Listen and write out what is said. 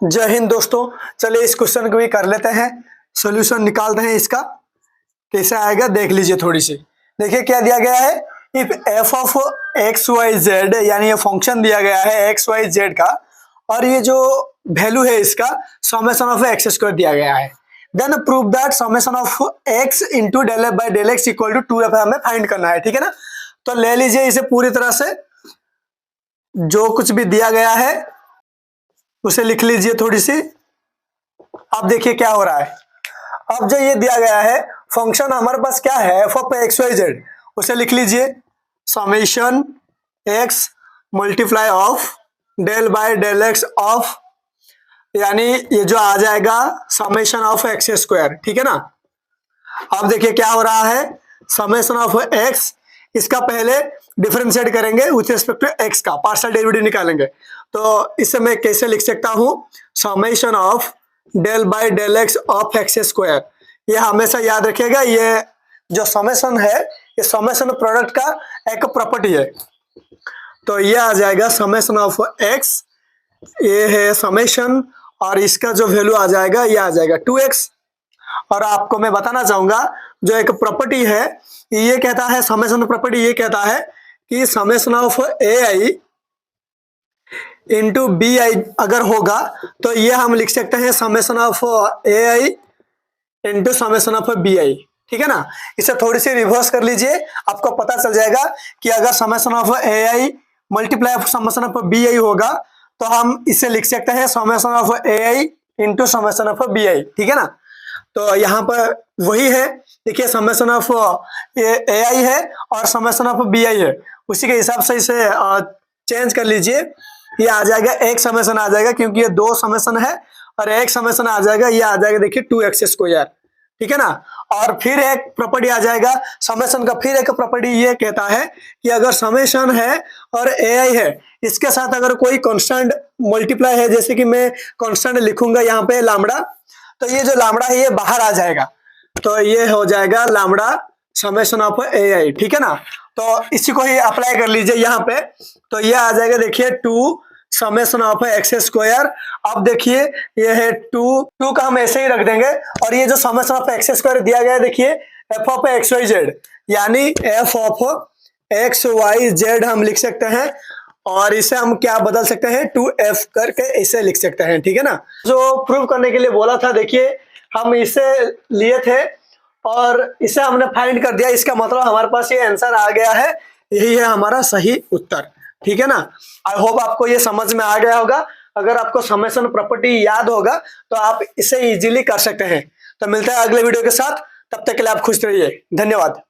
जय हिंद दोस्तों। चलिए इस क्वेश्चन को भी कर लेते हैं, सॉल्यूशन निकालते हैं। इसका कैसे आएगा देख लीजिए थोड़ी सी। देखिए क्या दिया गया है, if f of x Y Z, यानी ये फंक्शन दिया गया है एक्स वाई जेड का, और ये जो वैल्यू है इसका समेशन ऑफ एक्स स्क्वायर दिया गया है। Then prove that summation of x into del f by del x equal to 2f हमें फाइंड करना है। ठीक है ना, तो ले लीजिए इसे पूरी तरह से, जो कुछ भी दिया गया है उसे लिख लीजिए थोड़ी सी। अब देखिए क्या हो रहा है। अब जो ये दिया गया है फंक्शन हमारे पास क्या है, f of x Y z, उसे लिख लीजिए summation x multiply of del by del x of, यानी ये जो आ जाएगा समेशन ऑफ एक्स स्क्वायर। ठीक है ना। अब देखिए क्या हो रहा है, समेशन ऑफ एक्स, इसका पहले डिफरेंशिएट करेंगे विथ रिस्पेक्ट टू एक्स का, पार्शियल डेरिवेटिव निकालेंगे। तो इसे मैं कैसे लिख सकता हूं, summation of del by del x of x square. ये हमेशा याद रखिएगा, ये जो समेशन है ये समेशन प्रोडक्ट का एक प्रॉपर्टी है। तो ये आ जाएगा समेशन ऑफ एक्स, ये है समेशन, और इसका जो वैल्यू आ जाएगा ये आ जाएगा 2x। और आपको मैं बताना चाहूंगा जो एक प्रॉपर्टी है ये कहता है, समेशन प्रॉपर्टी ये कहता है कि summation of a i into b i अगर होगा तो ये हम लिख सकते हैं summation of a i into summation of b i. ठीक है ना। इसे थोड़ी सी रिवर्स कर लीजिए, आपको पता चल जाएगा कि अगर summation of a i multiply of summation of b i होगा तो हम इसे लिख सकते हैं summation of a i into summation of b i. ठीक है ना। तो यहाँ पर वही है, देखिए समेशन ऑफ ए आई है और समेशन ऑफ बी आई है, उसी के हिसाब से इसे चेंज कर लीजिए। ये आ जाएगा एक समेशन आ जाएगा, क्योंकि ये दो समेशन है, और एक समेशन आ जाएगा, ये आ जाएगा देखिए 2x स्क्वायर। ठीक है ना। और फिर एक प्रॉपर्टी आ जाएगा समेशन का, फिर एक प्रॉपर्टी ये कहता है कि अगर समेशन है और ए आई है, इसके साथ अगर कोई कांस्टेंट मल्टीप्लाई है, जैसे कि मैं कांस्टेंट लिखूंगा यहाँ पे लैम्डा, तो ये जो लैम्डा है ये बाहर आ जाएगा, तो ये हो जाएगा लैम्डा समेशन ऑफ ए आई। ठीक है ना। तो इसी को ही अप्लाई कर लीजिए यहाँ पे, तो ये आ जाएगा देखिए 2 समेशन ऑफ एक्स स्क्वायर। अब देखिए ये है 2 का हम ऐसे ही रख देंगे, और ये जो समेशन ऑफ एक्स स्क्वायर दिया गया है देखिए F of x Y Z, यानी F of x Y Z हम लिख सकते हैं, और इसे हम क्या बदल सकते हैं 2f करके इसे लिख सकते हैं। ठीक है ना। जो प्रूव करने के लिए बोला था, देखिए हम इसे लिए थे और इसे हमने फाइंड कर दिया, इसका मतलब हमारे पास ये आंसर आ गया है, यही है हमारा सही उत्तर। ठीक है ना। आई होप आपको ये समझ में आ गया होगा। अगर आपको समेशन प्रॉपर्टी याद होगा तो आप इसे इजीली कर सकते हैं। तो मिलते हैं अगले वीडियो के साथ, तब तक के लिए आप खुश रहिए। धन्यवाद।